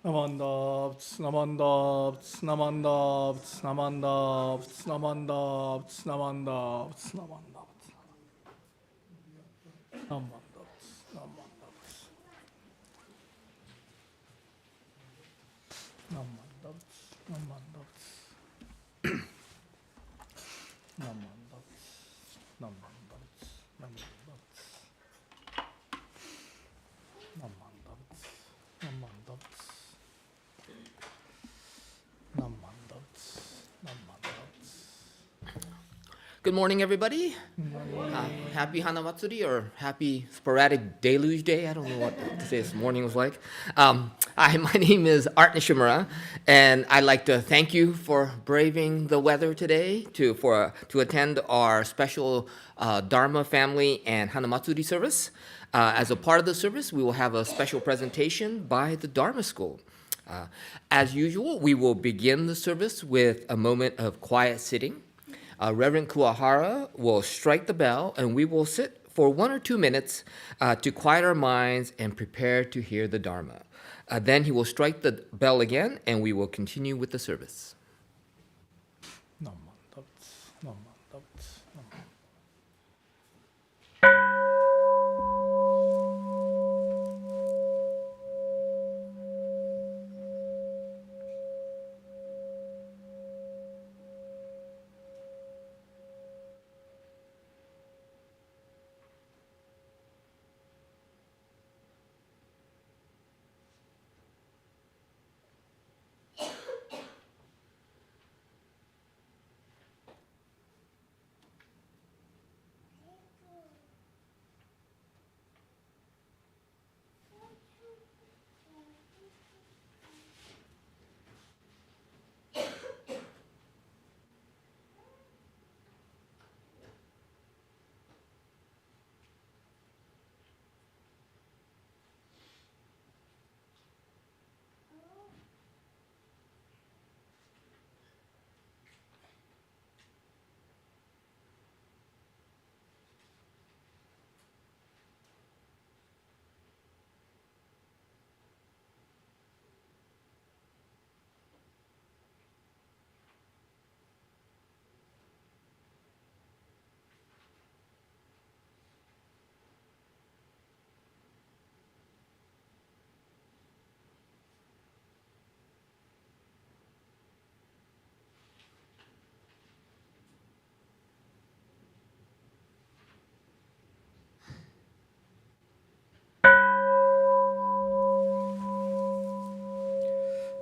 Namandavts, namandavts, namandavts, namandavts, namandavts, namandavts, namandavts, namandavts, namandavts, namandavts, namandavts, namandavts, namandavts, namandavts, namandavts, namandavts. Good morning, everybody. Happy Hanamatsuri or happy sporadic deluge day. I don't know what to say this morning was like. Hi, my name is Art Nishimura, and I'd like to thank you for braving the weather today to attend our special Dharma family and Hanamatsuri service. As a part of the service, we will have a special presentation by the Dharma School. As usual, we will begin the service with a moment of quiet sitting. Reverend Kuwahara will strike the bell, and we will sit for 1 or 2 minutes to quiet our minds and prepare to hear the Dharma. Then he will strike the bell again, and we will continue with the service.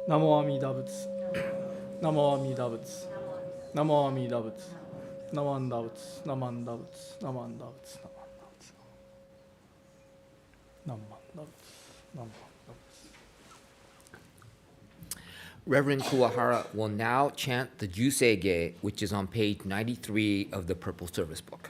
Namo Amida Butsu. Namo Amida Butsu. Namo Amida Butsu. Namanda Butsu. Namanda Butsu. Namanda Butsu. Namanda Butsu. Reverend Kuwahara will now chant the Jusei-ge, which is on page 93 of the Purple Service Book.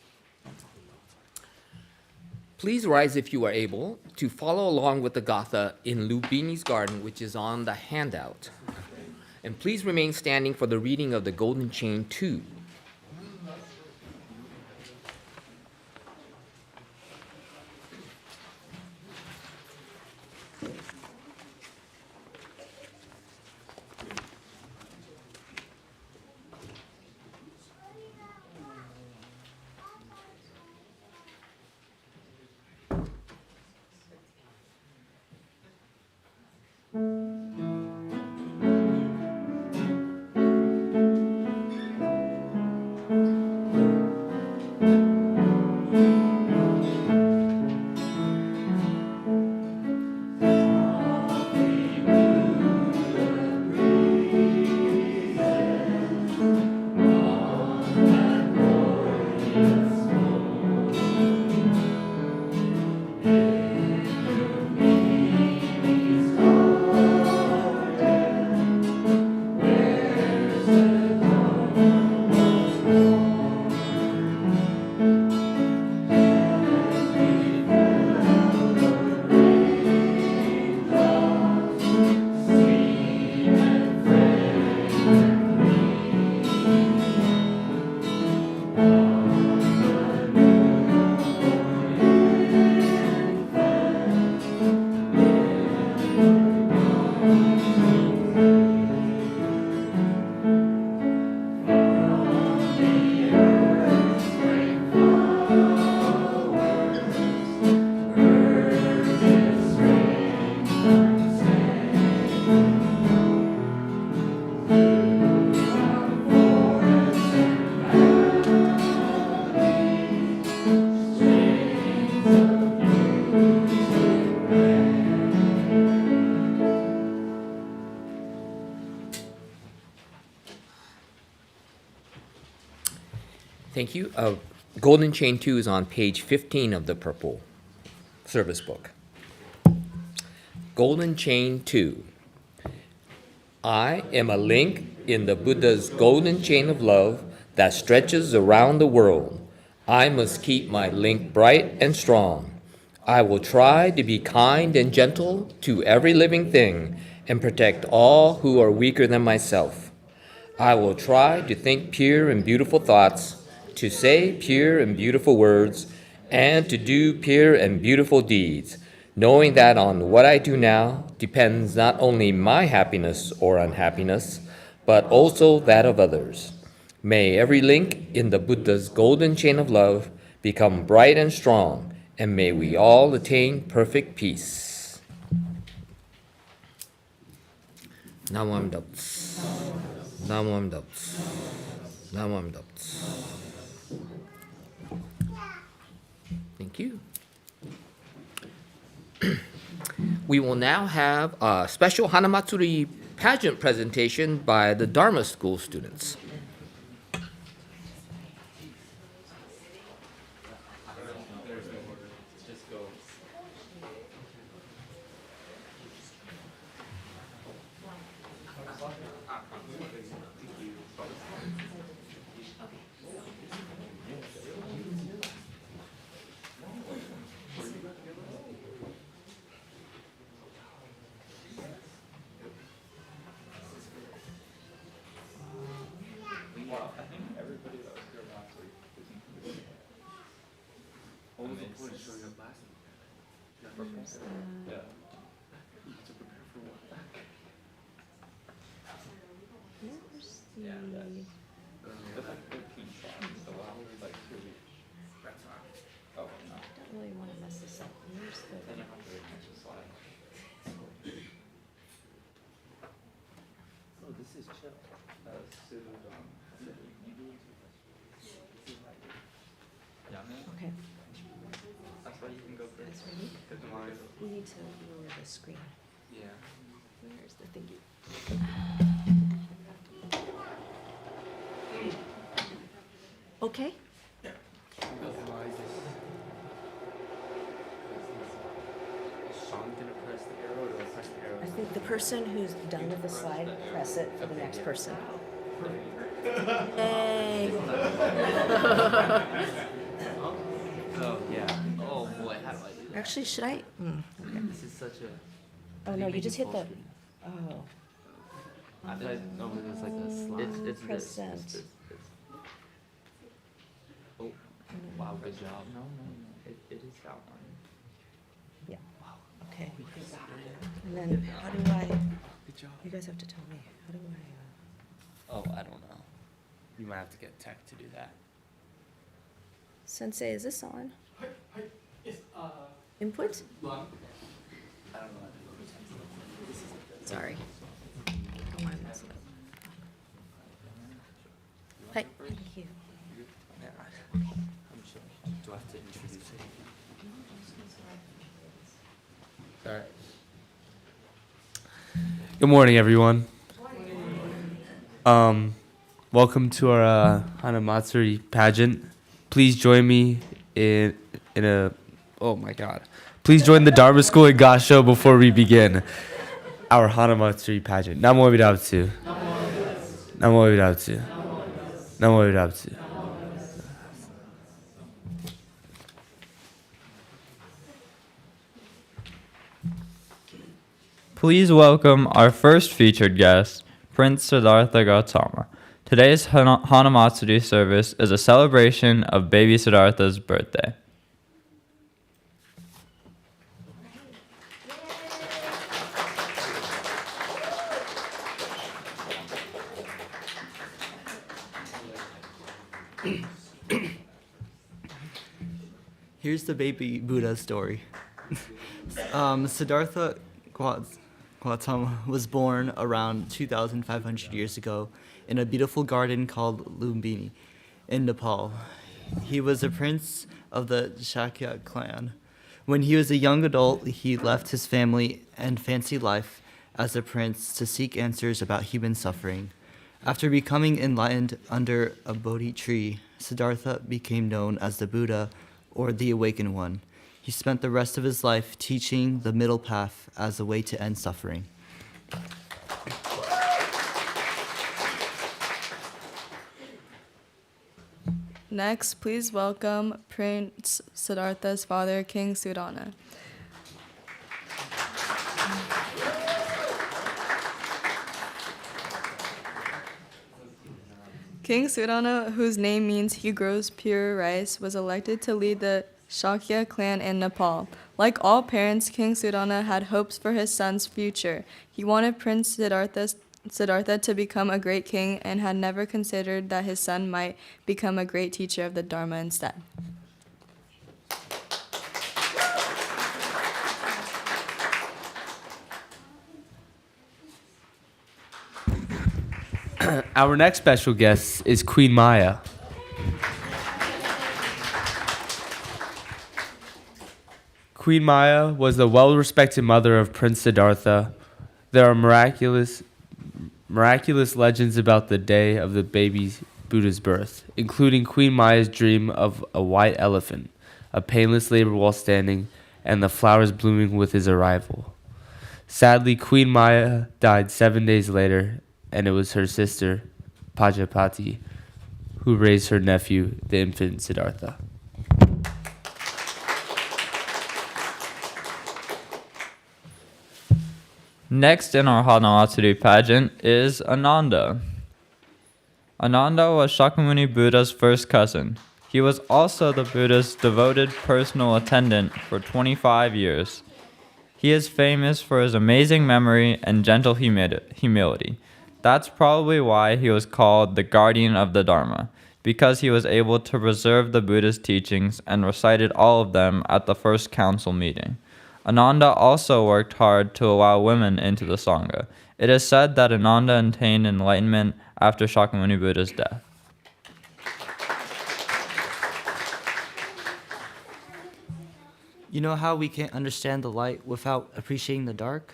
Please rise if you are able to follow along with the Gatha in Lubini's garden, which is on the handout. And please remain standing for the reading of the Golden Chain 2. Thank you. Golden Chain 2 is on page 15 of the purple service book. Golden Chain 2. I am a link in the Buddha's golden chain of love that stretches around the world. I must keep my link bright and strong. I will try to be kind and gentle to every living thing and protect all who are weaker than myself. I will try to think pure and beautiful thoughts, to say pure and beautiful words, and to do pure and beautiful deeds, knowing that on what I do now depends not only my happiness or unhappiness, but also that of others. May every link in the Buddha's golden chain of love become bright and strong, and may we all attain perfect peace. Namo Amidabutsu. Namo Amidabutsu. Namo Amidabutsu. Thank you. We will now have a special Hanamatsuri pageant presentation by the Dharma school students. Okay. That's ready? We need to lower the screen. Yeah. Where's the thingy? Okay? Is Sean gonna press the arrow or do I press the arrow? I think the person who's done with the slide, press it for the next person. Yay! Oh, yeah. Oh boy, how do I do that? Actually, should I? Okay. This is such a. Oh, no, you just hit the, oh. I thought no, it was like a slide. It's this. Present. Oh, wow, good job. No, it is that one. Yeah. Okay. And then how do I, Good job. you guys have to tell me, how do I, Oh, I don't know. You might have to get tech to do that. Sensei, is this on? Input? I don't know. Sorry. I don't want to mess it up. Hi, thank you. Yeah, I'm sure. Do I have to introduce it? Sorry. Good morning, everyone. Welcome to our Hanamatsuri pageant. Please join me in a. Oh my God! Please join the Dharma School in Gasho before we begin our Hanamatsuri pageant. Namo Amidabutsu. Namo Amidabutsu. Namo Amidabutsu. Please welcome our first featured guest, Prince Siddhartha Gautama. Today's Hanamatsuri service is a celebration of baby Siddhartha's birthday. Here's the baby Buddha story. Siddhartha Gautama was born around 2,500 years ago in a beautiful garden called Lumbini in Nepal. He was a prince of the Shakya clan. When he was a young adult, he left his family and fancy life as a prince to seek answers about human suffering. After becoming enlightened under a Bodhi tree, Siddhartha became known as the Buddha, or the Awakened One. He spent the rest of his life teaching the middle path as a way to end suffering. Next, please welcome Prince Siddhartha's father, King Sudana. King Sudana, whose name means he grows pure rice, was elected to lead the Shakya clan in Nepal. Like all parents, King Sudana had hopes for his son's future. He wanted Prince Siddhartha to become a great king and had never considered that his son might become a great teacher of the Dharma instead. Our next special guest is Queen Maya. Queen Maya was the well-respected mother of Prince Siddhartha. There are miraculous legends about the day of the baby Buddha's birth, including Queen Maya's dream of a white elephant, a painless labor while standing, and the flowers blooming with his arrival. Sadly, Queen Maya died 7 days later, and it was her sister, Pajapati, who raised her nephew, the infant Siddhartha. Next in our Hanamatsuri pageant is Ananda. Ananda was Shakyamuni Buddha's first cousin. He was also the Buddha's devoted personal attendant for 25 years. He is famous for his amazing memory and gentle humility. That's probably why he was called the guardian of the Dharma, because he was able to preserve the Buddha's teachings and recited all of them at the first council meeting. Ananda also worked hard to allow women into the Sangha. It is said that Ananda attained enlightenment after Shakyamuni Buddha's death. You know how we can't understand the light without appreciating the dark?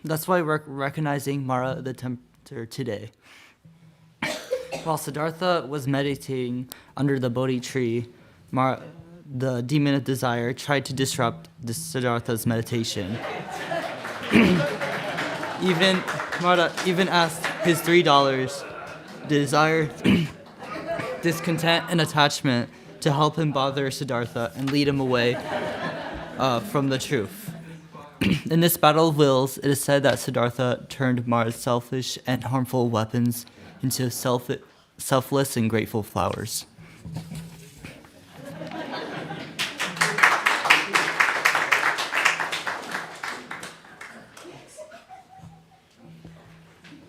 That's why we're recognizing Mara the Tempter today. While Siddhartha was meditating under the Bodhi tree, Mara, the demon of desire, tried to disrupt Siddhartha's meditation. Mara even asked his $3, desire, discontent, and attachment, to help him bother Siddhartha and lead him away from the truth. In this battle of wills, it is said that Siddhartha turned Mara's selfish and harmful weapons into selfless and grateful flowers.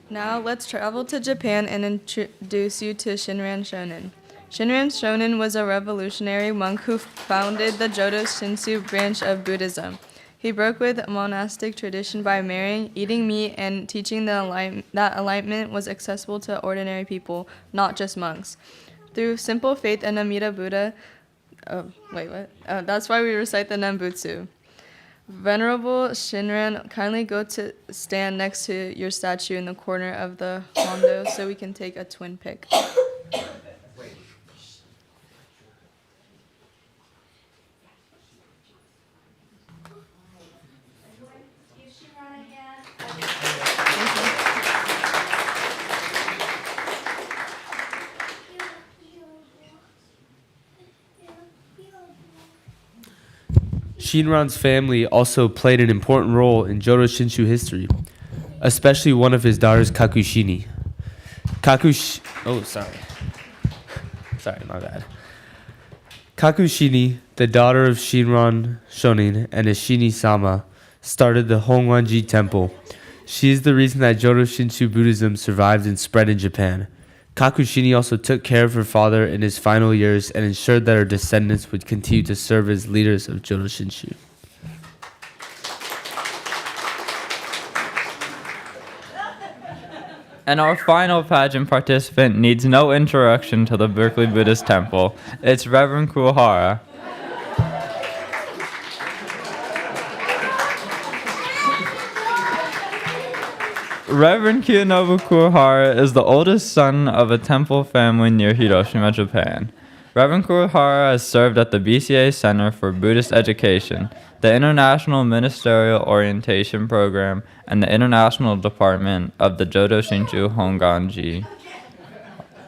Now let's travel to Japan and introduce you to Shinran Shonin. Shinran Shonin was a revolutionary monk who founded the Jodo Shinshu branch of Buddhism. He broke with monastic tradition by marrying, eating meat, and teaching that enlightenment was accessible to ordinary people, not just monks. Through simple faith in Amida Buddha, that's why we recite the Nembutsu. Venerable Shinran, kindly go to stand next to your statue in the corner of the hondo so we can take a twin pic. Shinran's family also played an important role in Jodo Shinshu history, especially one of his daughters, Kakushini. My bad. Kakushini, the daughter of Shinran Shonin and Ishini-sama, started the Hongwanji Temple. She is the reason that Jodo Shinshu Buddhism survived and spread in Japan. Kakushini also took care of her father in his final years and ensured that her descendants would continue to serve as leaders of Jodo Shinshu. And our final pageant participant needs no introduction to the Berkeley Buddhist Temple. It's Reverend Kuwahara. Reverend Kiyonobu Kurohara is the oldest son of a temple family near Hiroshima, Japan. Reverend Kurohara has served at the BCA Center for Buddhist Education, the International Ministerial Orientation Program, and the International Department of the Jodo Shinshu Honganji.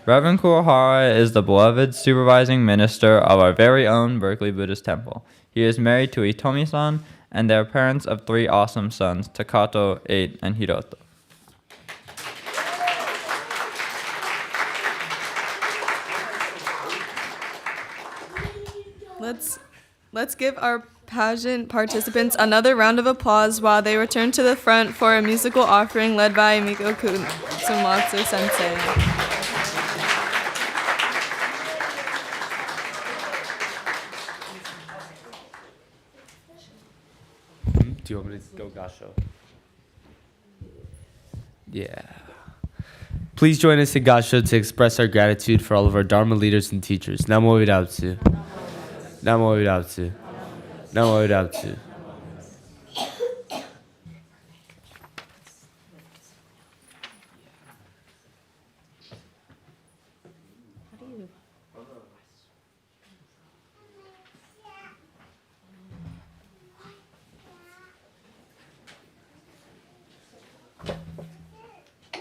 Reverend Kurohara is the beloved supervising minister of our very own Berkeley Buddhist Temple. He is married to Itomi-san, and they are parents of 3 awesome sons, Takato, 8, and Hiroto. Let's give our pageant participants another round of applause while they return to the front for a musical offering led by Miko Kutsumatsu Sensei. Do you want me to go gasho? Yeah. Please join us in gasho to express our gratitude for all of our Dharma leaders and teachers. Namo Vidabtsu. Namo Vidabtsu. Namo Vidabtsu.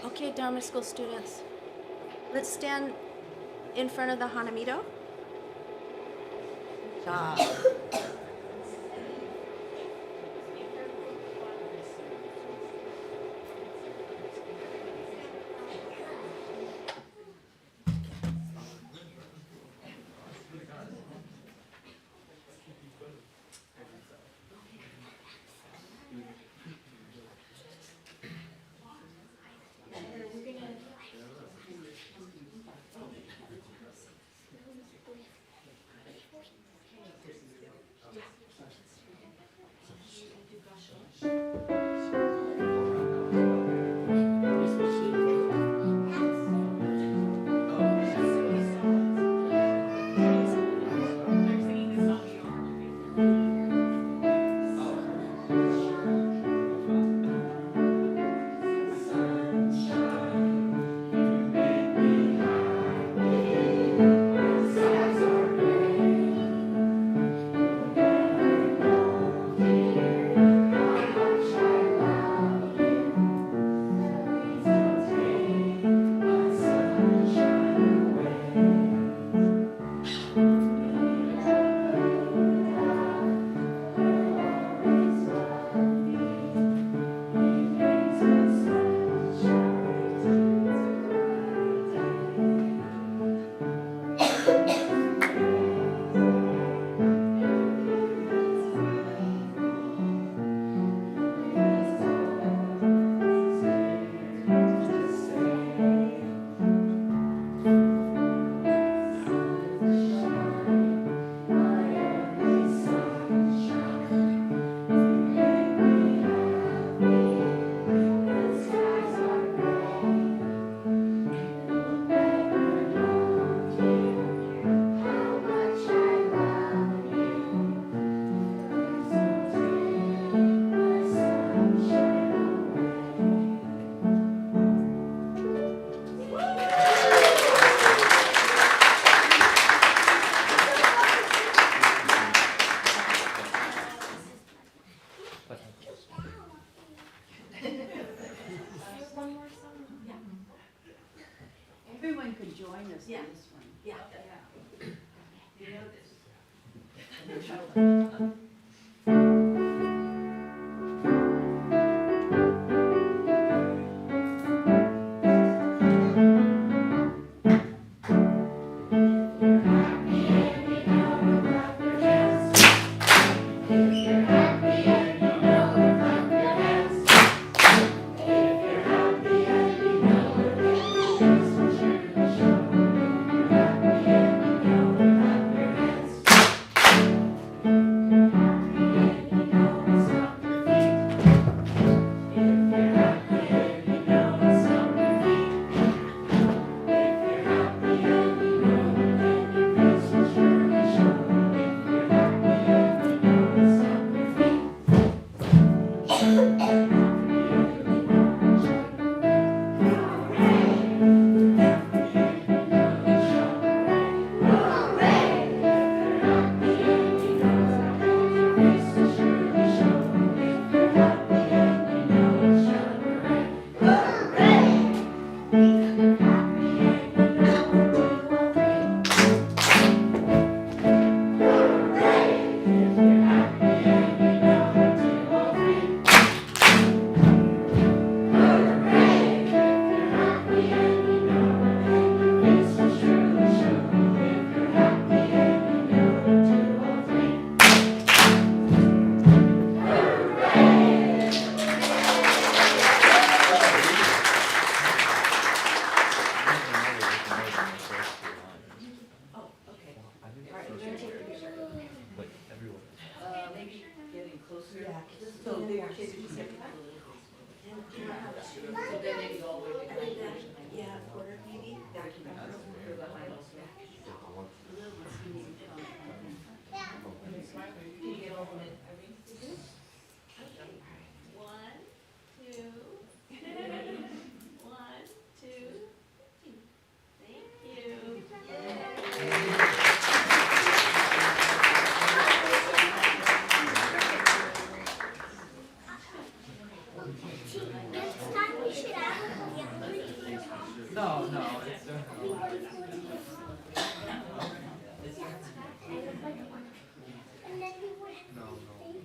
Okay, Dharma School students, let's stand in front of the Hanamido. Good job. Everyone could join us in this one. Yeah. You know this.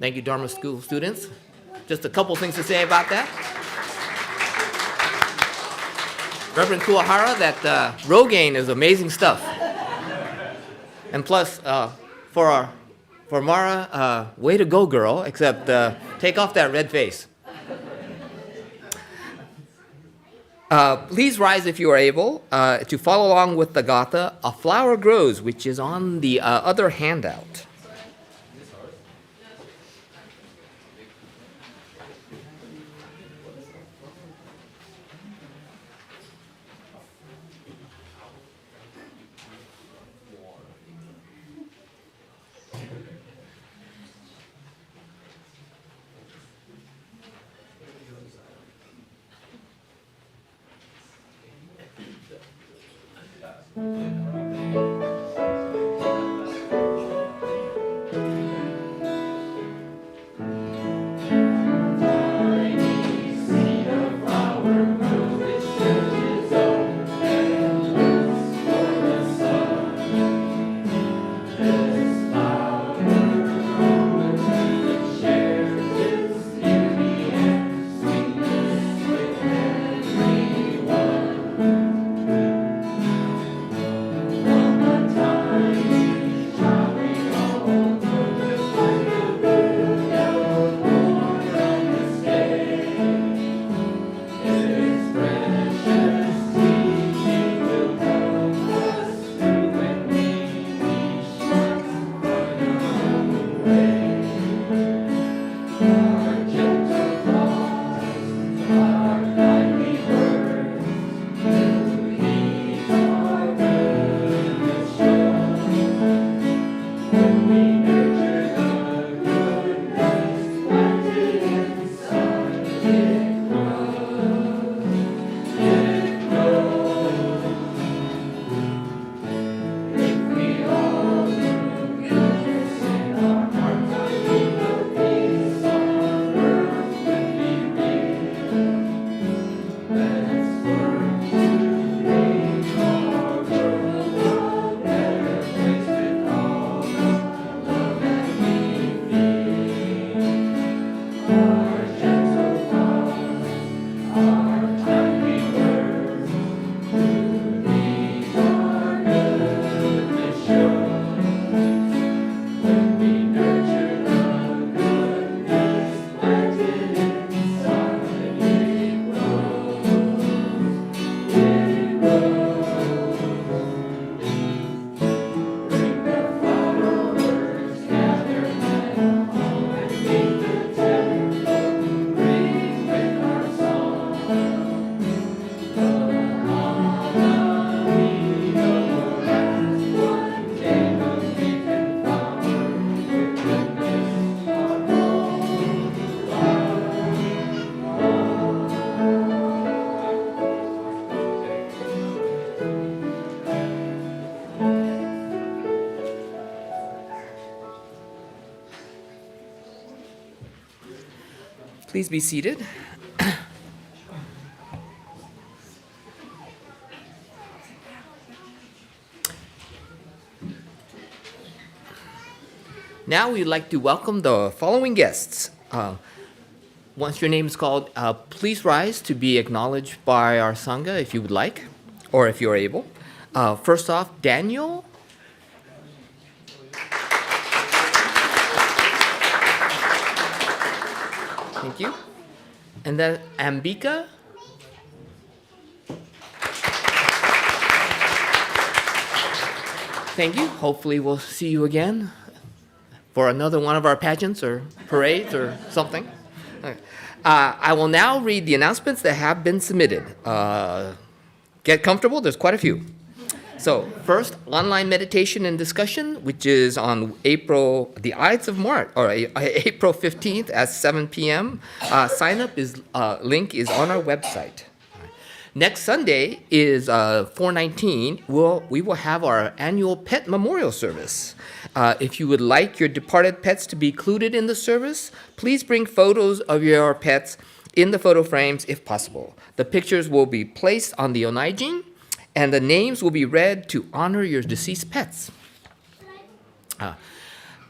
Thank you, Dharma School students. Just a couple things to say about that. Reverend Kuahara, that Rogaine is amazing stuff. And plus, for Mara, way to go, girl, except take off that red face. Please rise if you are able to follow along with the Gatha, A Flower Grows, which is on the other handout. Please be seated. Now we'd like to welcome the following guests. Once your name is called, please rise to be acknowledged by our Sangha if you would like, or if you're able. First off, Daniel. Thank you. And then Ambika. Thank you. Hopefully we'll see you again for another one of our pageants or parades or something. Okay. I will now read the announcements that have been submitted. Get comfortable, there's quite a few. So first, online meditation and discussion, which is on April 15th at 7 p.m. Sign up link is on our website. Next Sunday is 4/19. We will have our annual pet memorial service. If you would like your departed pets to be included in the service, please bring photos of your pets in the photo frames if possible. The pictures will be placed on the onaijin, and the names will be read to honor your deceased pets.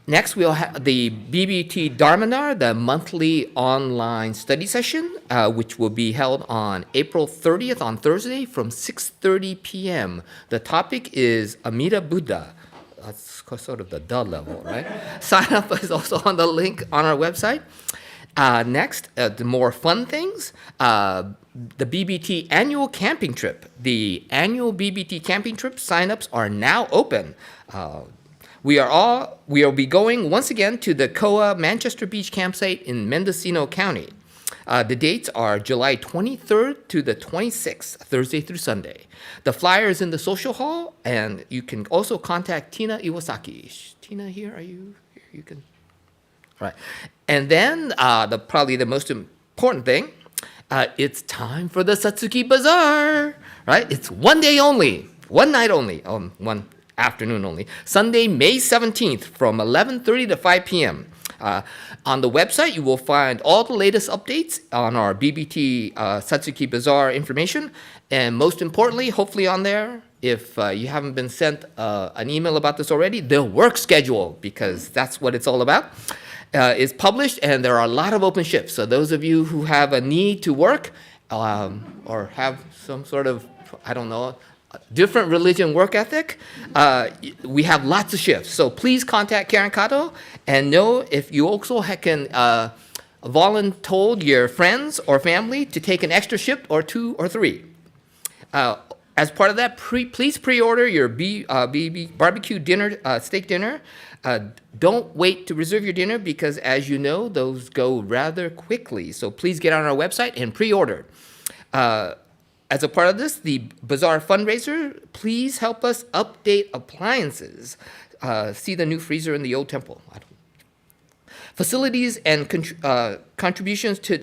Next, we'll have the BBT Dharma, the monthly online study session, which will be held on April 30th on Thursday from 6:30 p.m. The topic is Amida Buddha. That's sort of the duh level, right? Sign up is also on the link on our website. Next, the more fun things, the BBT annual camping trip. The annual BBT camping trip signups are now open. We will be going once again to the Koa Manchester Beach campsite in Mendocino County. The dates are July 23rd to the 26th, Thursday through Sunday. The flyer is in the social hall, and you can also contact Tina Iwasaki. Is Tina here? Are you here? You can. All right. And then probably the most important thing, it's time for the Satsuki Bazaar, right? It's one day only, one night only, one afternoon only. Sunday, May 17th from 11:30 to 5 p.m. On the website, you will find all the latest updates on our BBT Satsuki Bazaar information. And most importantly, hopefully on there, if you haven't been sent an email about this already, the work schedule, because that's what it's all about, is published, and there are a lot of open shifts. So those of you who have a need to work or have some sort of, I don't know, different religion work ethic, we have lots of shifts. So please contact Karen Kato and know if you also can volunteer your friends or family to take an extra shift or 2 or 3. As part of that, please pre-order your barbecue dinner, steak dinner. Don't wait to reserve your dinner because, as you know, those go rather quickly. So please get on our website and pre-order. As a part of this, the Bazaar fundraiser, please help us update appliances. See the new freezer in the old temple. Facilities and contributions to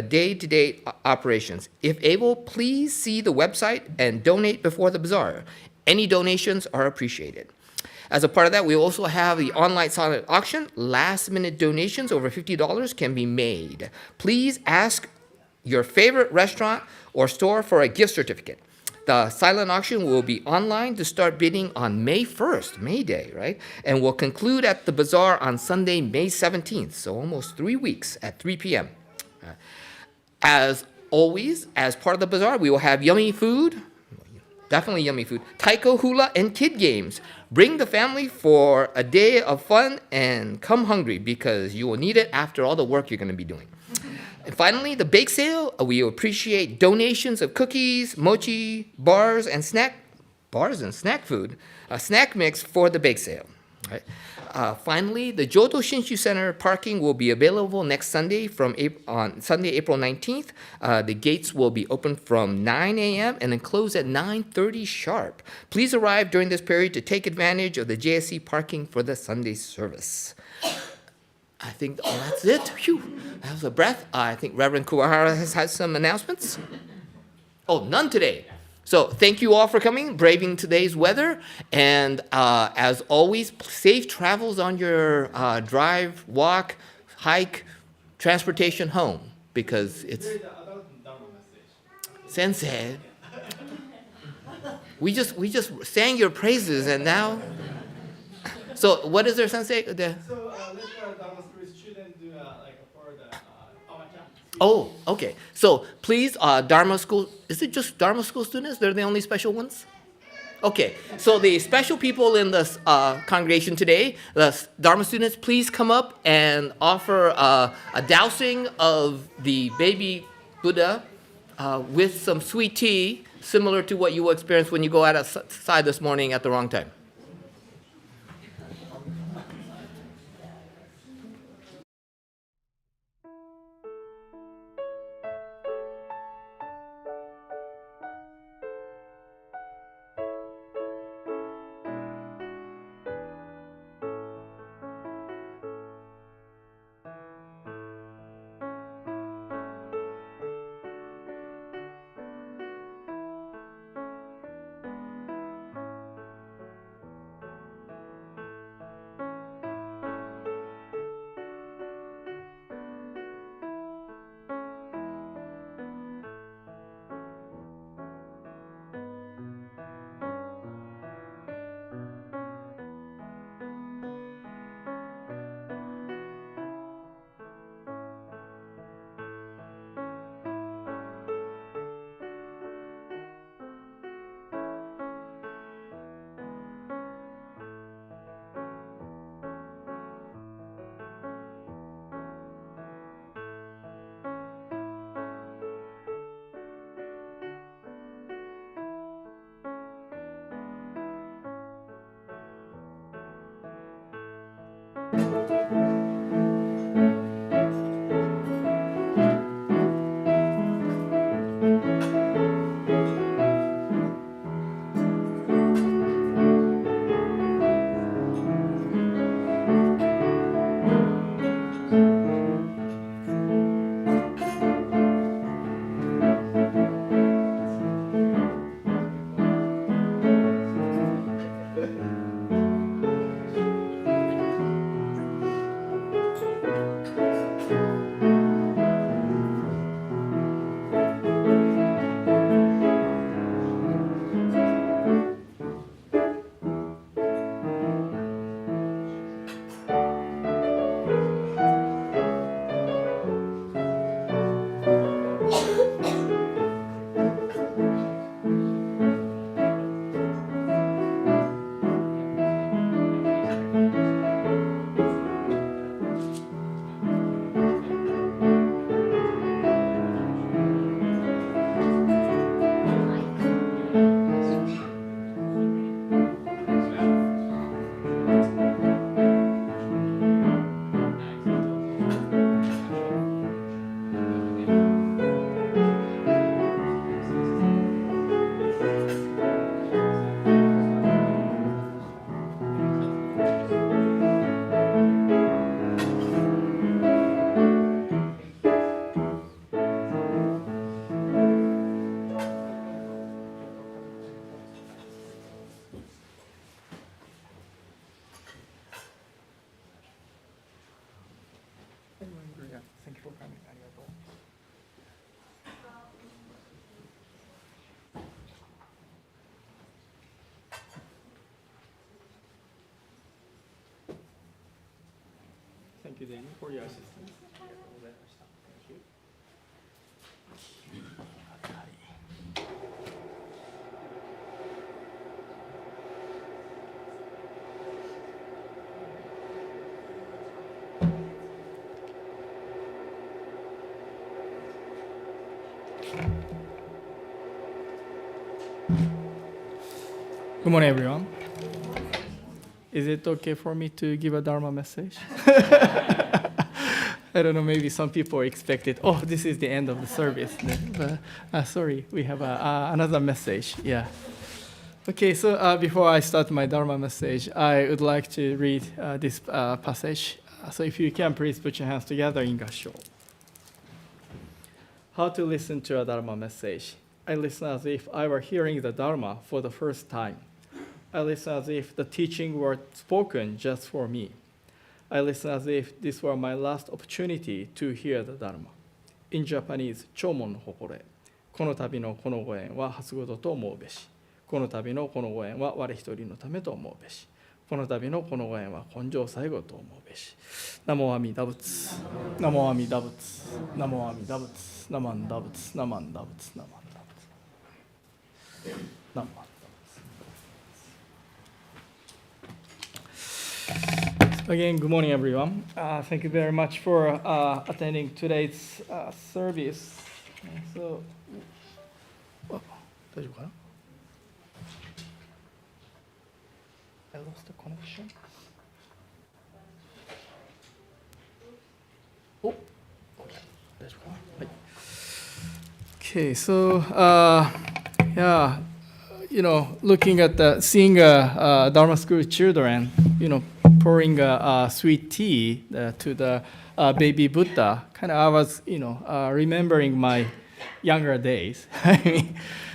day-to-day operations. If able, please see the website and donate before the bazaar. Any donations are appreciated. As a part of that, we also have the online silent auction. Last-minute donations over $50 can be made. Please ask your favorite restaurant or store for a gift certificate. The silent auction will be online to start bidding on May 1st, May Day, right? And will conclude at the bazaar on Sunday, May 17th, so almost 3 weeks at 3 p.m. As always, as part of the bazaar, we will have yummy food, definitely yummy food, taiko, hula, and kid games. Bring the family for a day of fun and come hungry because you will need it after all the work you're going to be doing. And finally, the bake sale. We appreciate donations of cookies, mochi, bars, and snack food, a snack mix for the bake sale. Right? Finally, the Jodo Shinshu Center parking will be available next Sunday on Sunday, April 19th. The gates will be open from 9 a.m. and then close at 9:30 sharp. Please arrive during this period to take advantage of the JSC parking for the Sunday service. I think that's it. Phew, that was a breath. I think Reverend Kuwahara has had some announcements. Oh, none today. So thank you all for coming, braving today's weather. And as always, safe travels on your drive, walk, hike, transportation home. Because it's... Sensei. We just sang your praises and now... So what is there, Sensei? So Oh, okay. So please, Dharma school, is it just Dharma school students? They're the only special ones? Okay, so the special people in this congregation today, the Dharma students, please come up and offer a dousing of the baby Buddha with some sweet tea, similar to what you will experience when you go outside this morning at the wrong time. Thank you for coming. Thank you, Danny, for your assistance. Thank you. Good morning, everyone. Is it okay for me to give a Dharma message? I don't know, maybe some people expected, oh, this is the end of the service. But sorry, we have another message. Yeah. Okay, so before I start my Dharma message, I would like to read this passage. So if you can, please put your hands together in Gassho. How to listen to a Dharma message. I listen as if I were hearing the Dharma for the first time. I listen as if the teaching were spoken just for me. I listen as if this were my last opportunity to hear the Dharma. In Japanese, 聴聞の誇れ。この度のこのご縁は初ごとと思うべし。この度のこのご縁は我一人のためと思うべし。この度のこのご縁は根性最後と思うべし。ナモ阿弥陀仏。ナモ阿弥陀仏。ナモ阿弥陀仏。ナマンダ仏。ナマンダ仏。ナマンダ仏。ナマンダ仏。Again, good morning, everyone. Thank you very much for attending today's service. So, 大丈夫かな？I lost the connection. Oh, okay. So, yeah, looking at seeing Dharma school children, pouring sweet tea to the baby Buddha. Kind of, I was, remembering my younger days.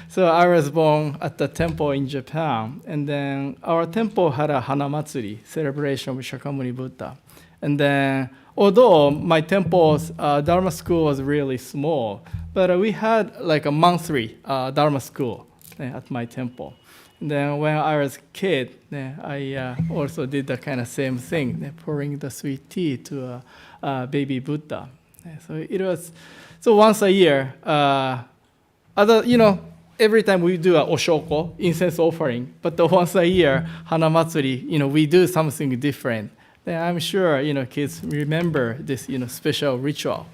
So I was born at the temple in Japan, and then our temple had a Hanamatsuri, celebration of Shakyamuni Buddha. And then, although my temple's Dharma school was really small, but we had like a monthly Dharma school at my temple. And then when I was a kid, I also did the kind of same thing, pouring the sweet tea to a baby Buddha. So it was, so once a year, every time we do a oshoko, incense offering, but once a year, Hanamatsuri, we do something different. Then I'm sure, kids remember this, special ritual.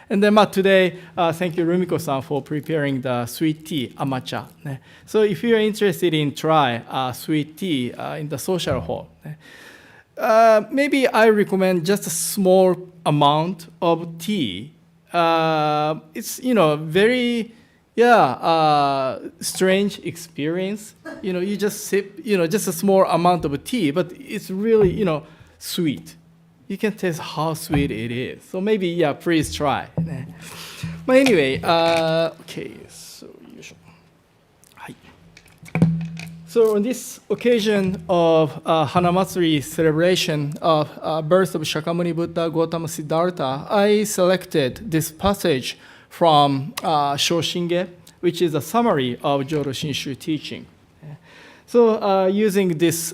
And then today, thank you, Rumiko-san, for preparing the sweet tea, amacha. So if you're interested in try sweet tea in the social hall, maybe I recommend just a small amount of tea. It's, very, strange experience. You just sip, just a small amount of tea, but it's really, sweet. You can taste how sweet it is. So maybe, please try. But anyway, okay, so usual. So on this occasion of Hanamatsuri celebration of birth of Shakyamuni Buddha Gautama Siddhartha, I selected this passage from Shoshinge, which is a summary of Jodo Shinshu teaching. So using this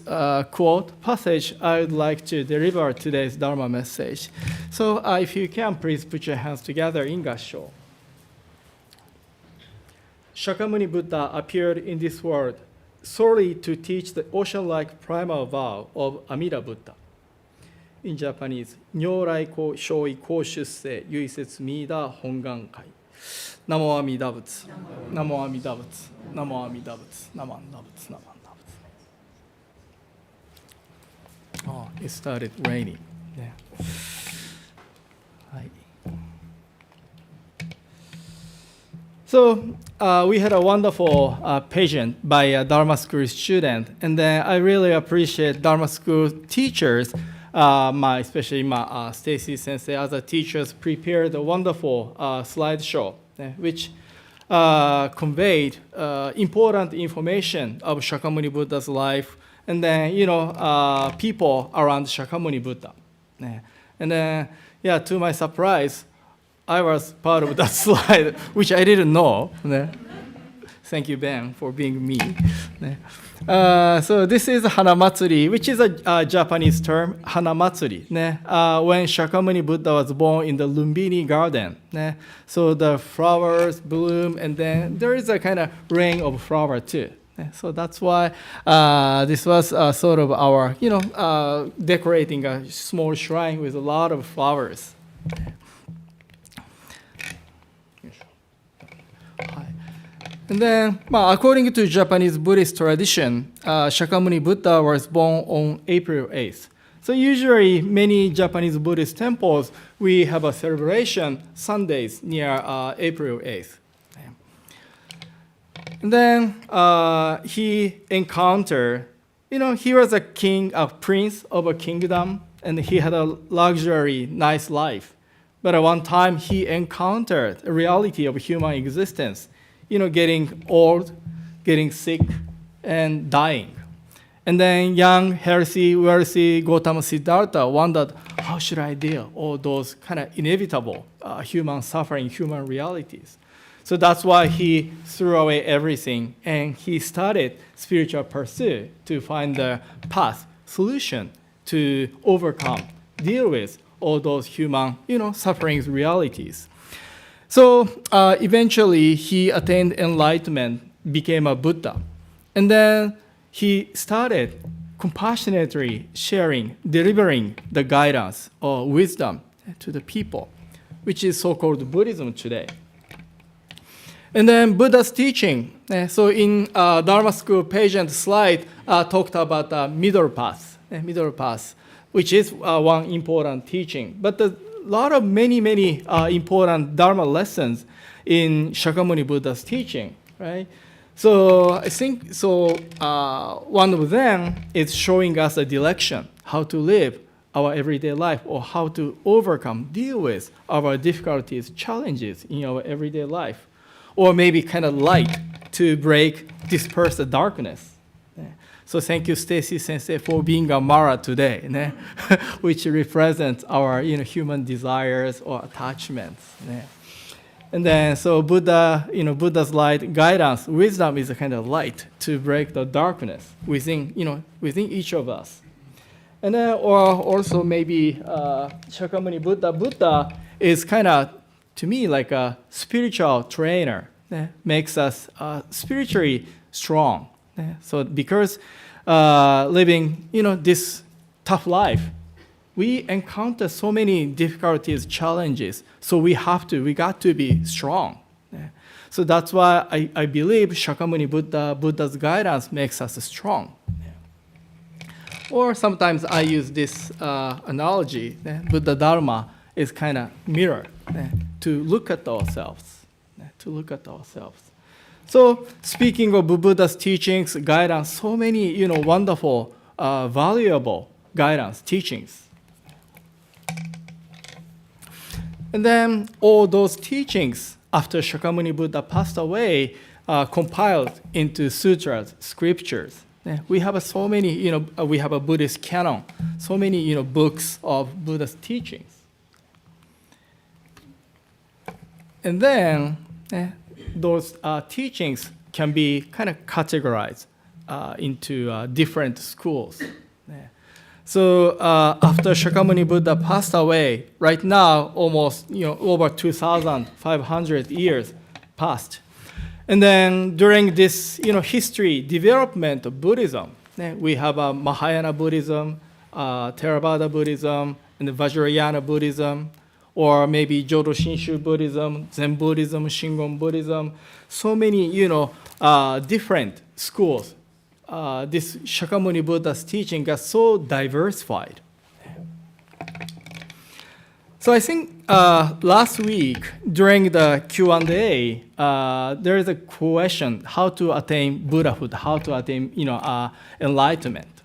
quote passage, I would like to deliver today's Dharma message. So if you can, please put your hands together in Gassho. Shakyamuni Buddha appeared in this world solely to teach the ocean-like primal vow of Amida Buddha. In Japanese, Nyorai ko shoi ko shussei yuisetsu mida hongan kai. Namo Amida Butsu. Namo Amida Butsu. Namo Amida Butsu. Namo Amida Butsu. Namo Amida Butsu. Oh, it started raining. Yeah. So we had a wonderful pageant by a Dharma school student, and then I really appreciate Dharma school teachers, especially my Stacy Sensei, other teachers prepared a wonderful slideshow, which conveyed important information of Shakyamuni Buddha's life, and then people around Shakyamuni Buddha. And then, to my surprise, I was part of that slide, which I didn't know. Thank you, Ben, for being me. So this is Hanamatsuri, which is a Japanese term, Hanamatsuri. When Shakyamuni Buddha was born in the Lumbini garden. So the flowers bloom, and then there is a kind of rain of flower too. So that's why this was sort of our, decorating a small shrine with a lot of flowers. And then, according to Japanese Buddhist tradition, Shakyamuni Buddha was born on April 8th. So usually, many Japanese Buddhist temples, we have a celebration Sundays near April 8th. And then he encountered, he was a king, a prince of a kingdom, and he had a luxury, nice life. But at one time, he encountered the reality of human existence, getting old, getting sick, and dying. And then young, healthy, wealthy Gautama Siddhartha wondered, how should I deal with all those kind of inevitable human suffering, human realities? So that's why he threw away everything, and he started spiritual pursuit to find the path solution to overcome, deal with all those human, sufferings realities. So eventually, he attained enlightenment, became a Buddha. And then he started compassionately sharing, delivering the guidance or wisdom to the people, which is so-called Buddhism today. And then Buddha's teaching. So in Dharma school pageant slide talked about the middle path, which is one important teaching. But a lot of many important Dharma lessons in Shakyamuni Buddha's teaching, right? So I think one of them is showing us a direction, how to live our everyday life or how to overcome, deal with our difficulties, challenges in our everyday life. Or maybe kind of light to disperse the darkness. So thank you, Stacy Sensei, for being a Mara today, which represents our human desires or attachments. And then so Buddha's light guidance, wisdom is a kind of light to break the darkness within each of us. And then or also maybe Shakyamuni Buddha is kind of, to me, like a spiritual trainer, makes us spiritually strong. So because living, this tough life, we encounter so many difficulties, challenges. So we got to be strong. So that's why I believe Shakyamuni Buddha's guidance makes us strong. Or sometimes I use this analogy, Buddha Dharma is kind of mirror to look at ourselves, So speaking of Buddha's teachings, guidance, so many wonderful, valuable guidance, teachings. And then all those teachings, after Shakyamuni Buddha passed away, compiled into sutras, scriptures. We have so many, we have a Buddhist canon, so many, books of Buddha's teachings. And then those teachings can be kind of categorized into different schools. So after Shakyamuni Buddha passed away, right now almost over 2,500 years passed. And then during this history development of Buddhism, we have Mahayana Buddhism, Theravada Buddhism, and Vajrayana Buddhism, or maybe Jodo Shinshu Buddhism, Zen Buddhism, Shingon Buddhism, so many different schools. This Shakyamuni Buddha's teaching got so diversified. So I think last week during the Q&A, there is a question how to attain Buddhahood, how to attain enlightenment.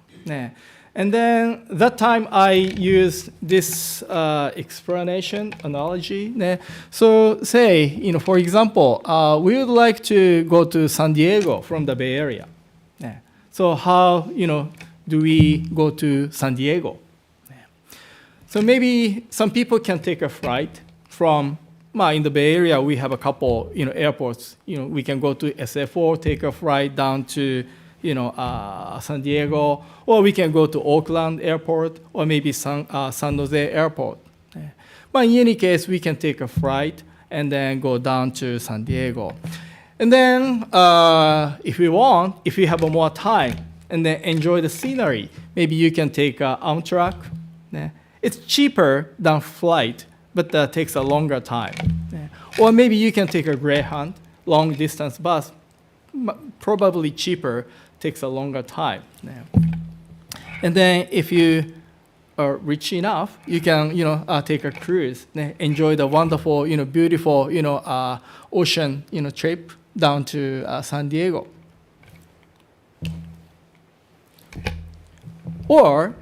And then that time I used this explanation, analogy. So say, for example, we would like to go to San Diego from the Bay Area. So how, do we go to San Diego? So maybe some people can take a flight from, in the Bay Area, we have a couple, airports. We can go to SFO, take a flight down to, San Diego, or we can go to Oakland Airport, or maybe San Jose Airport. But in any case, we can take a flight and then go down to San Diego. And then, if we have more time, and then enjoy the scenery, maybe you can take Amtrak. It's cheaper than flight, but takes a longer time. Or maybe you can take a Greyhound, long distance bus, probably cheaper, takes a longer time. And then if you are rich enough, you can take a cruise, enjoy the wonderful, beautiful, ocean, trip down to San Diego. Or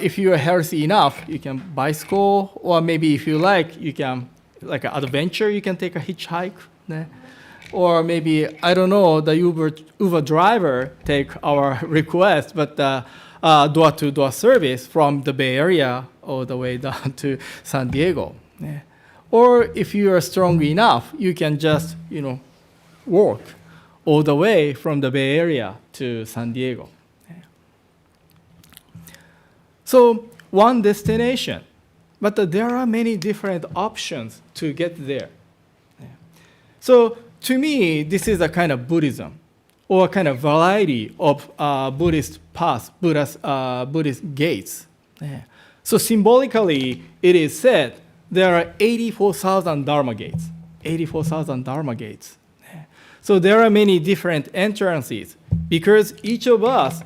if you are healthy enough, you can bicycle, or maybe if you like, you can, like an adventure, you can take a hitchhike. Or maybe, I don't know, the Uber driver take our request, but door-to-door service from the Bay Area all the way down to San Diego. Or if you are strong enough, you can just, walk all the way from the Bay Area to San Diego. So one destination, but there are many different options to get there. Yeah. So to me, this is a kind of Buddhism, or a kind of variety of Buddhist paths, Buddhist gates. Yeah. So symbolically, it is said there are 84,000 Dharma gates. 84,000 Dharma gates. Yeah. So there are many different entrances because each of us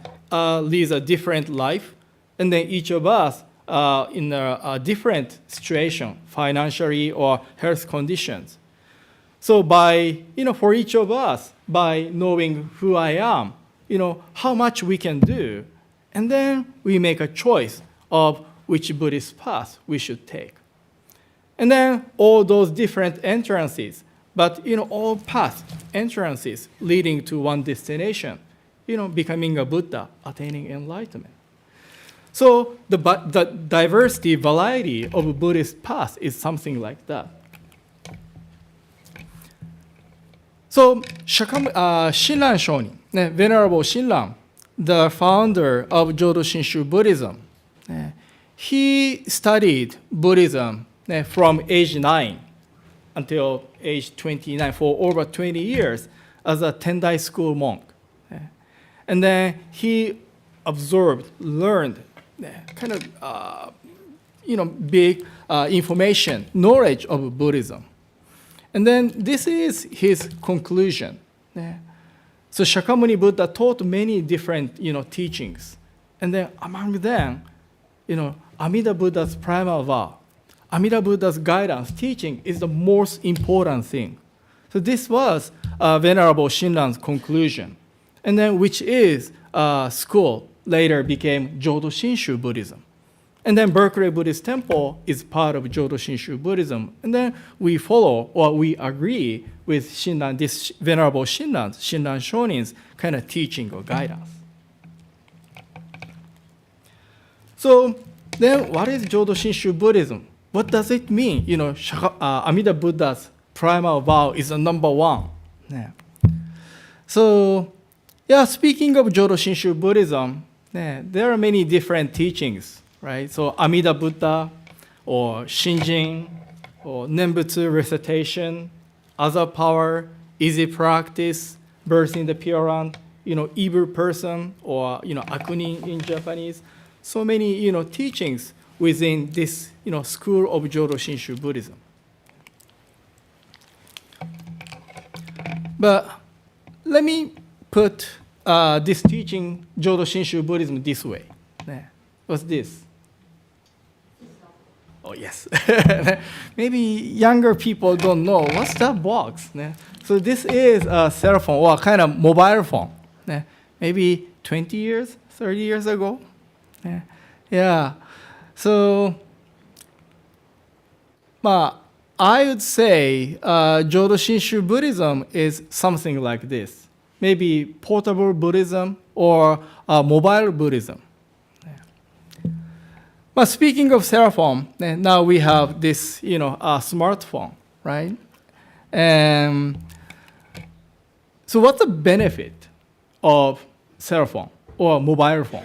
leads a different life, and then each of us in a different situation, financially or health conditions. So by, for each of us, by knowing who I am, how much we can do, and then we make a choice of which Buddhist path we should take. And then all those different entrances, but all paths, entrances leading to one destination, becoming a Buddha, attaining enlightenment. So the diversity, variety of Buddhist paths is something like that. So Shinran Shonin, Venerable Shinran, the founder of Jodo Shinshu Buddhism, he studied Buddhism from age 9 until age 29 for over 20 years as a Tendai school monk. And then he observed, learned kind of big information, knowledge of Buddhism. And then this is his conclusion. So Shakyamuni Buddha taught many different teachings. And then among them, Amida Buddha's primal vow, Amida Buddha's guidance, teaching is the most important thing. So this was Venerable Shinran's conclusion. And then which is school later became Jodo Shinshu Buddhism. And then Berkeley Buddhist Temple is part of Jodo Shinshu Buddhism. And then we follow or we agree with Shinran, this Venerable Shinran Shonin's kind of teaching or guidance. So then what is Jodo Shinshu Buddhism? What does it mean? Amida Buddha's primal vow is the number one. Yeah. So speaking of Jodo Shinshu Buddhism, there are many different teachings. Right? So Amida Buddha, or Shinjin, or Nembutsu recitation, other power, easy practice, birth in the Pure Land, evil person, or Akuni in Japanese. So many teachings within this school of Jodo Shinshu Buddhism. But let me put this teaching Jodo Shinshu Buddhism this way. What's this? Oh, yes. Maybe younger people don't know. What's that box? So this is a cell phone or kind of mobile phone. Maybe 20 years, 30 years ago. Yeah. So I would say Jodo Shinshu Buddhism is something like this. Maybe portable Buddhism or mobile Buddhism. But speaking of cell phone, now we have this, smartphone, right? So what's the benefit of cell phone or mobile phone?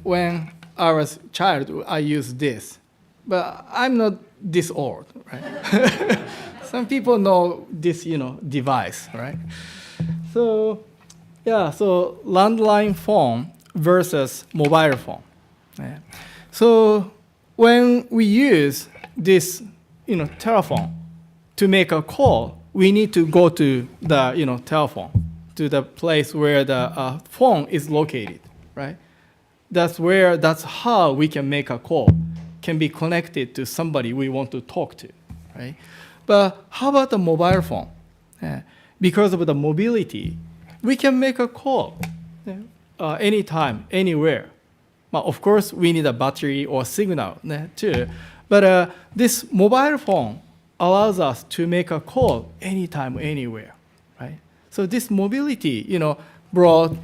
When I was a child, I used this, but I'm not this old, right? Some people know this, device, right? So, so landline phone versus mobile phone. So when we use this, telephone to make a call, we need to go to the, telephone, to the place where the phone is located, right? That's how we can make a call, can be connected to somebody we want to talk to, right? But how about the mobile phone? Because of the mobility, we can make a call anytime, anywhere. But of course, we need a battery or signal too. But this mobile phone allows us to make a call anytime, anywhere, right? So this mobility, brought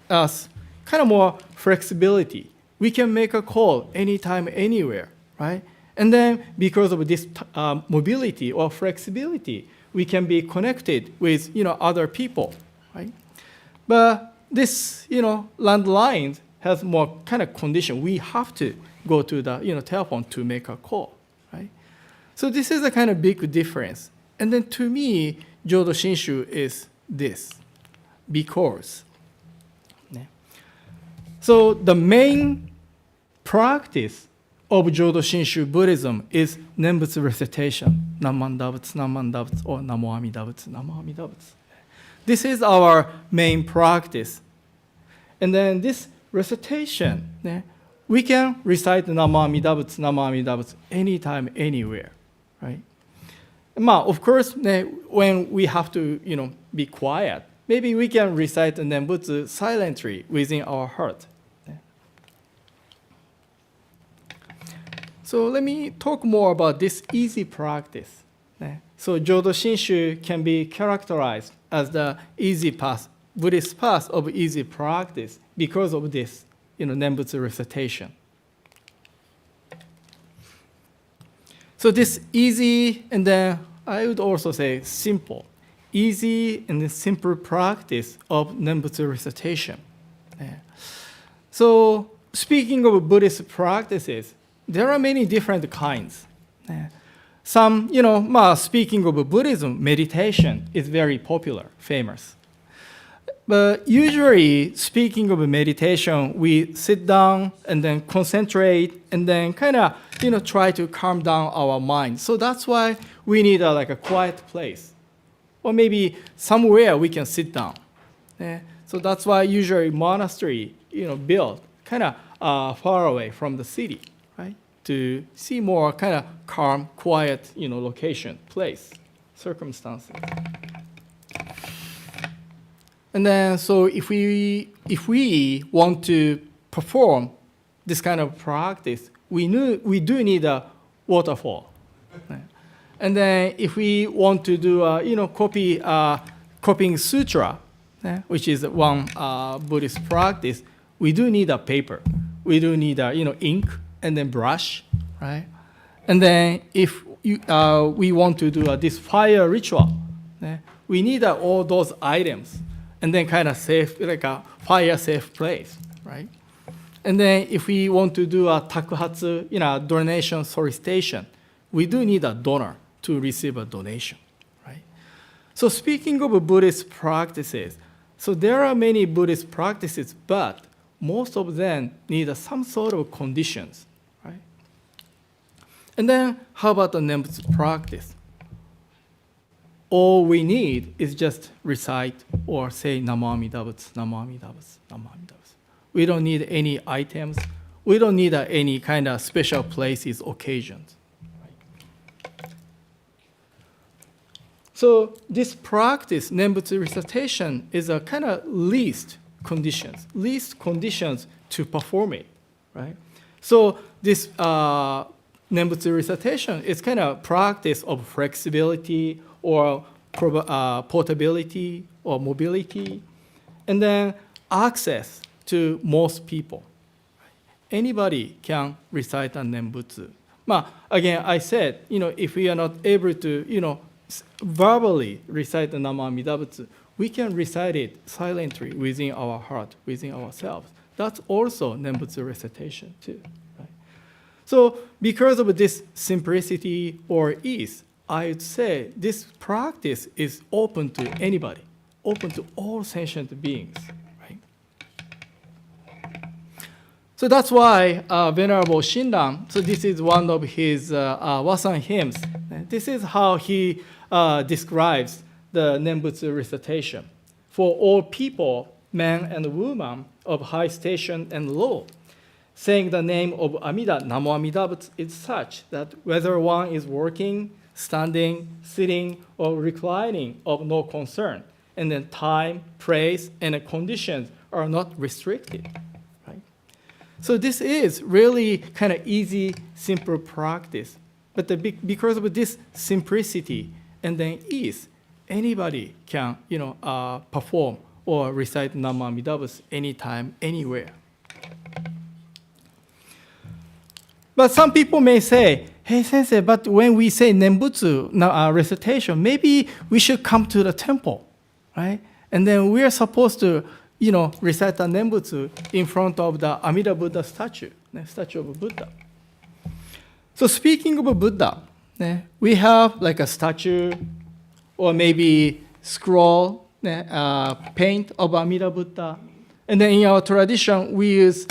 us kind of more flexibility. We can make a call anytime, anywhere, right? And then because of this mobility or flexibility, we can be connected with, other people, right? But this, landline has more kind of condition. We have to go to the, telephone to make a call, right? So this is a kind of big difference. And then to me, Jodo Shinshu is this, because. So the main practice of Jodo Shinshu Buddhism is Nembutsu recitation, Namman Dabutsu, Namman Dabutsu, or Namo Amida Butsu, Namo Amida Butsu. This is our main practice. And then this recitation, we can recite Namo Amida Butsu, Namo Amida Butsu anytime, anywhere, right? Of course, when we have to, be quiet, maybe we can recite the Nembutsu silently within our heart. So let me talk more about this easy practice. So Jodo Shinshu can be characterized as the easy path, Buddhist path of easy practice because of this, Nembutsu recitation. So this easy, and then I would also say simple, easy and simple practice of Nembutsu recitation. So speaking of Buddhist practices, there are many different kinds. Some, speaking of Buddhism, meditation is very popular, famous. But usually, speaking of meditation, we sit down and then concentrate and then kind of, try to calm down our mind. So that's why we need a quiet place, or maybe somewhere we can sit down. So that's why usually monastery, built kind of far away from the city, right? To see more kind of calm, quiet, location, place, circumstances. And then, so if we want to perform this kind of practice, we do need a waterfall. And then, if we want to do copying sutra, which is one Buddhist practice, we do need a paper. We do need ink and then brush, right? And then, if we want to do this fire ritual, we need all those items. And then kind of safe, like a fire-safe place, right? And then if we want to do a takuhatsu, donation solicitation, we do need a donor to receive a donation, right? So speaking of Buddhist practices, so there are many Buddhist practices, but most of them need some sort of conditions, right? And then how about the Nembutsu practice? All we need is just recite or say Namo Amida Butsu, Namo Amida Butsu, Namo Amida Butsu. We don't need any items. We don't need any kind of special places, occasions. Right? So this practice, Nembutsu recitation, is a kind of least conditions to perform it, right? So this Nembutsu recitation is kind of practice of flexibility or portability or mobility, and then access to most people. Anybody can recite a Nembutsu. Again, I said, if we are not able to, verbally recite the Namo Amida Butsu, we can recite it silently within our heart, within ourselves. That's also Nembutsu recitation too. Right? So because of this simplicity or ease, I would say this practice is open to anybody, open to all sentient beings, right? So that's why Venerable Shinran, so this is one of his Wasan hymns. This is how he describes the Nembutsu recitation. For all people, man and woman of high station and low, saying the name of Amida, Namo Amida Butsu, is such that whether one is working, standing, sitting, or reclining of no concern. And then time, place, and conditions are not restricted. Right? So this is really kind of easy, simple practice. But because of this simplicity and then ease, anybody can perform or recite Namo Amida Butsu anytime, anywhere. But some people may say, hey sensei, but when we say Nembutsu recitation, maybe we should come to the temple, right? And then we are supposed to, recite the Nembutsu in front of the Amida Buddha statue, statue of Buddha. So speaking of Buddha, we have like a statue or maybe scroll, paint of Amida Buddha. And then in our tradition, we use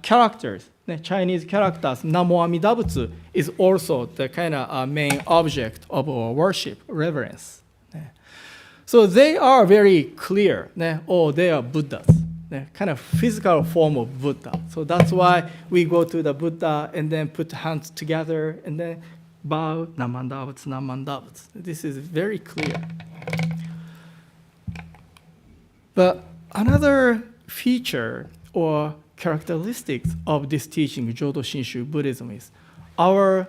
characters, Chinese characters. Namo Amida Butsu is also the kind of main object of our worship, reverence. So they are very clear. Oh, they are Buddhas, kind of physical form of Buddha. So that's why we go to the Buddha and then put hands together and then bow, Namanda Butsu, Namanda Butsu. This is very clear. But another feature or characteristics of this teaching, Jodo Shinshu Buddhism, is our,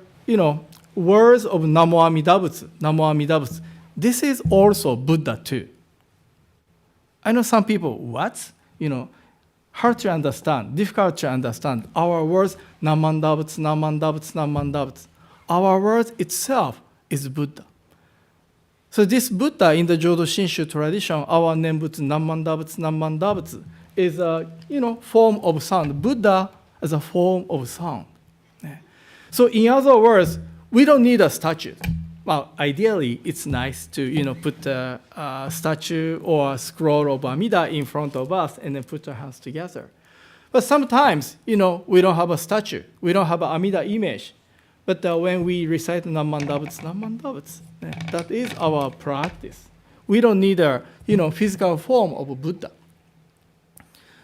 words of Namo Amida Butsu, Namo Amida Butsu. This is also Buddha too. I know some people, what? Hard to understand, difficult to understand. Our words, Namanda Butsu, Namanda Butsu, Namanda Butsu. Our word itself is Buddha. So this Buddha in the Jodo Shinshu tradition, our Nembutsu, Namanda Butsu, Namanda Butsu, is a form of sound. Buddha as a form of sound. So in other words, we don't need a statue. Well, ideally, it's nice to put a statue or a scroll of Amida in front of us and then put our hands together. But sometimes, we don't have a statue. We don't have an Amida image. But when we recite Namanda Butsu, Namanda Butsu, that is our practice. We don't need a physical form of Buddha.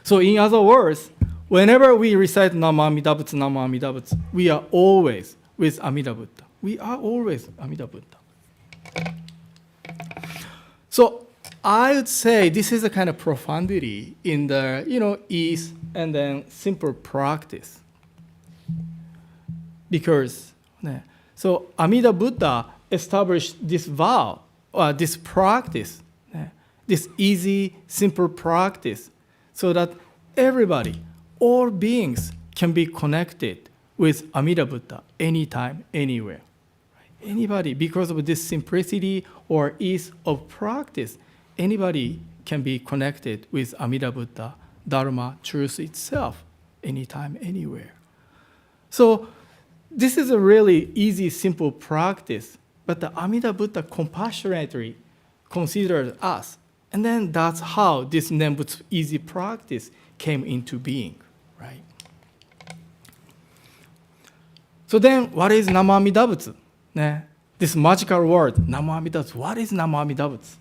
So in other words, whenever we recite Namo Amida Butsu, Namo Amida Butsu, we are always with Amida Buddha. We are always Amida Buddha. So I would say this is a kind of profundity in the ease and then simple practice. Because so Amida Buddha established this vow or this practice, this easy, simple practice, so that everybody, all beings, can be connected with Amida Buddha anytime, anywhere. Anybody, because of this simplicity or ease of practice, anybody can be connected with Amida Buddha, Dharma, truth itself, anytime, anywhere. So this is a really easy, simple practice, but the Amida Buddha compassionately considered us. And then that's how this Nembutsu easy practice came into being, right? So then, what is Namo Amida Butsu? This magical word, Namo Amida Butsu. What is Namo Amida Butsu?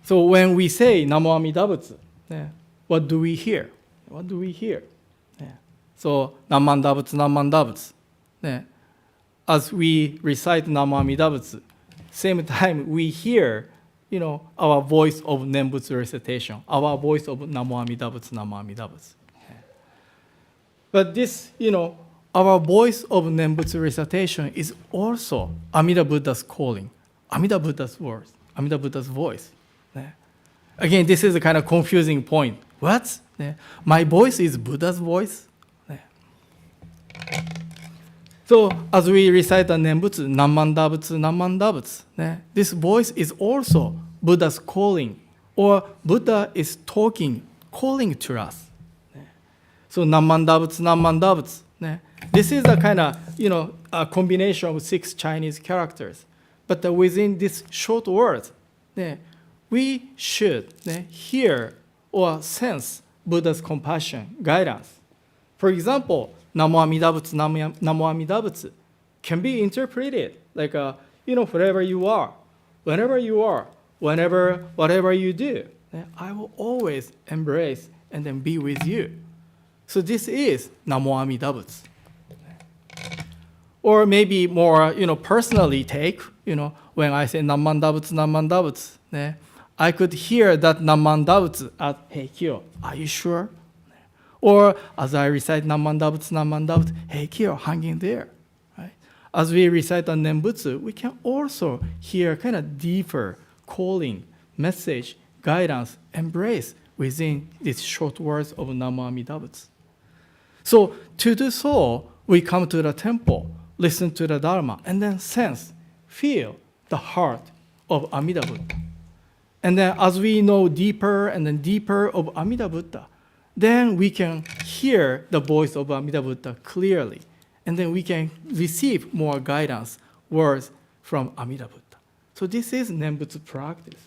So when we say Namo Amida Butsu, what do we hear? What do we hear? So Namanda Butsu, Namanda Butsu. As we recite Namo Amida Butsu, same time we hear, our voice of Nembutsu recitation, our voice of Namo Amida Butsu, Namo Amida Butsu. But this, our voice of Nembutsu recitation is also Amida Buddha's calling, Amida Buddha's words, Amida Buddha's voice. Again, this is a kind of confusing point. What? My voice is Buddha's voice? So as we recite the Nembutsu, Namanda Butsu, Namanda Butsu, this voice is also Buddha's calling, or Buddha is talking, calling to us. So Namanda Butsu, Namanda Butsu. This is a kind of, a combination of 6 Chinese characters. But within this short word, we should hear or sense Buddha's compassion, guidance. For example, Namo Amida Butsu, Namo Amida Butsu can be interpreted like, wherever you are, whenever you are, whatever you do, I will always embrace and then be with you. So this is Namo Amida Butsu. Or maybe more, personally take, when I say Namanda Butsu, Namanda Butsu, I could hear that Namanda Butsu at Hey Kyo, are you sure? Or as I recite Namanda Butsu, Namanda Butsu, Hey Kyo, hanging there. Right? As we recite the Nembutsu, we can also hear kind of deeper calling, message, guidance, embrace within these short words of Namo Amida Butsu. So to do so, we come to the temple, listen to the Dharma, and then sense, feel the heart of Amida Buddha. And then as we know deeper and then deeper of Amida Buddha, then we can hear the voice of Amida Buddha clearly. And then we can receive more guidance, words from Amida Buddha. So this is Nembutsu practice.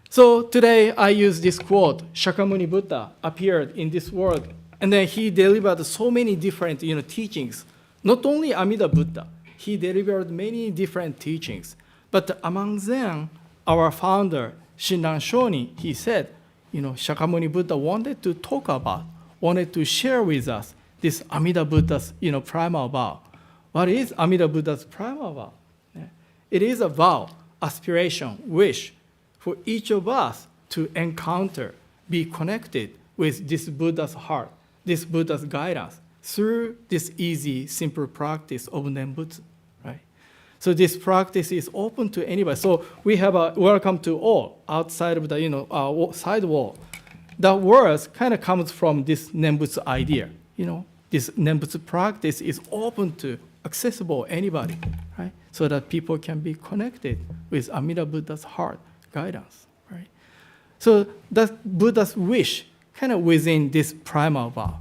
So today I use this quote, Shakyamuni Buddha appeared in this world, and then he delivered so many different teachings. Not only Amida Buddha, he delivered many different teachings. But among them, our founder, Shinran Shonin, he said, Shakyamuni Buddha wanted to talk about, wanted to share with us this Amida Buddha's primal vow. What is Amida Buddha's primal vow? It is a vow, aspiration, wish for each of us to encounter, be connected with this Buddha's heart, this Buddha's guidance through this easy, simple practice of Nembutsu, right? So this practice is open to anybody. So we have a welcome to all outside of the side wall. The words kind of comes from this Nembutsu idea. This Nembutsu practice is open to, accessible anybody, right? So that people can be connected with Amida Buddha's heart guidance, right? So that's Buddha's wish kind of within this primal vow.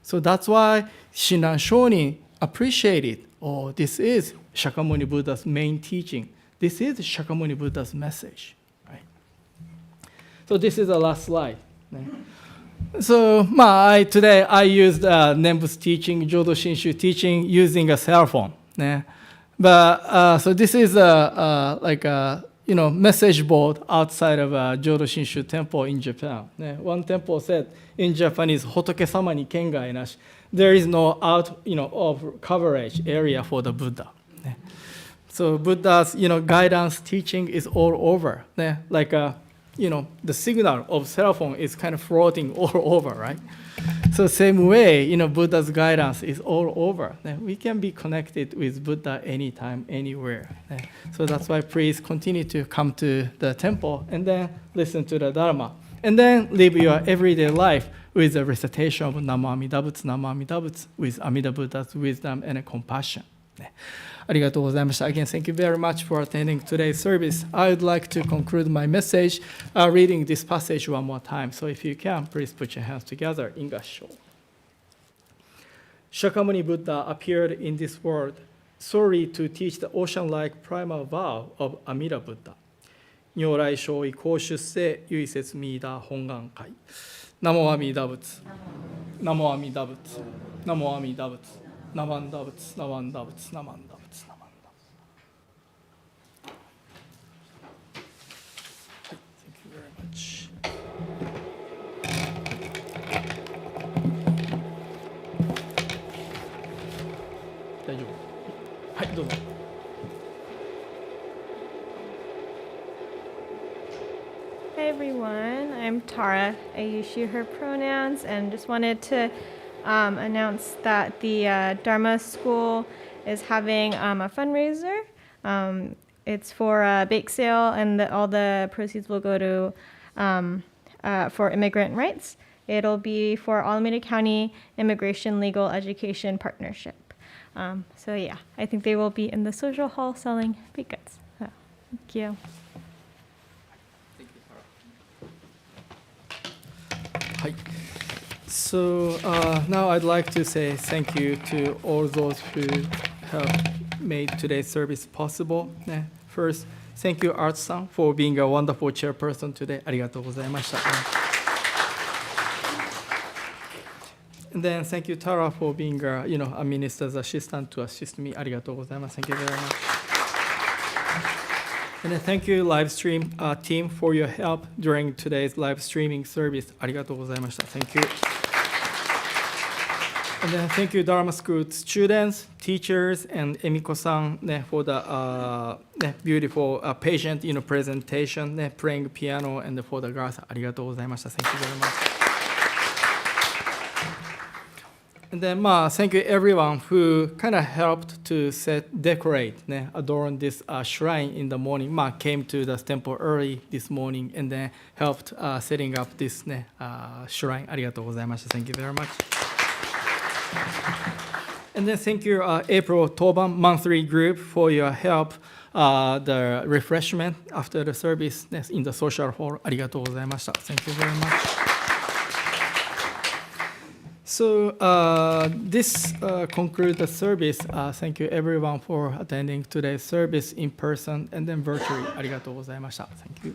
So that's why Shinran Shonin appreciated, this is Shakyamuni Buddha's main teaching. This is Shakyamuni Buddha's message, right? So this is the last slide. Right? So today I used Nembutsu teaching, Jodo Shinshu teaching using a cell phone. But so this is a message board outside of Jodo Shinshu temple in Japan. One temple said in Japanese, Hotoke-sama ni kengai nashi. There is no of coverage area for the Buddha. So Buddha's guidance teaching is all over. The signal of cell phone is kind of floating all over, right? So same way, Buddha's guidance is all over. We can be connected with Buddha anytime, anywhere. So that's why please continue to come to the temple and then listen to the Dharma. And then live your everyday life with the recitation of Namo Amida Butsu, Namo Amida Butsu, with Amida Buddha's wisdom and compassion. ありがとうございました. Again, thank you very much for attending today's service. I would like to conclude my message reading this passage one more time. So if you can, please put your hands together in Gassho. Shakyamuni Buddha appeared in this world solely to teach the ocean-like primal vow of Amida Buddha. 如来勝意公出世唯説ミーダー本願会。ナモアミダ仏。ナモアミダ仏。ナモアミダ仏。ナマンダ仏。ナマンダ仏。ナマンダ仏。大丈夫。はい、どうぞ。Hi everyone, I'm Tara. I use she, her pronouns, and just wanted to announce that the Dharma School is having a fundraiser. It's for a bake sale, and all the proceeds will go to for immigrant rights. It'll be for Alameda County Immigration Legal Education Partnership. So yeah, I think they will be in the social hall selling baked goods. So, thank you. Hi. So now I'd like to say thank you to all those who have made today's service possible. First, thank you, Art-san, for being a wonderful chairperson today. ありがとうございました。And then thank you, Tara, for being a minister's assistant to assist me. ありがとうございます. Thank you very much. And then thank you, live stream team, for your help during today's live streaming service. ありがとうございました. Thank you. And then thank you, Dharma School students, teachers, and Emiko-san for the beautiful patient presentation, playing piano, and for the girls. ありがとうございました. Thank you very much. And then, thank you everyone who kind of helped to decorate, adorn this shrine in the morning. Came to the temple early this morning and then helped setting up this shrine. ありがとうございました. Thank you very much. And then thank you, April Toban monthly group, for your help, the refreshment after the service in the social hall. ありがとうございました. Thank you very much. So this concludes the service. Thank you everyone for attending today's service in person and then virtually. ありがとうございました. Thank you.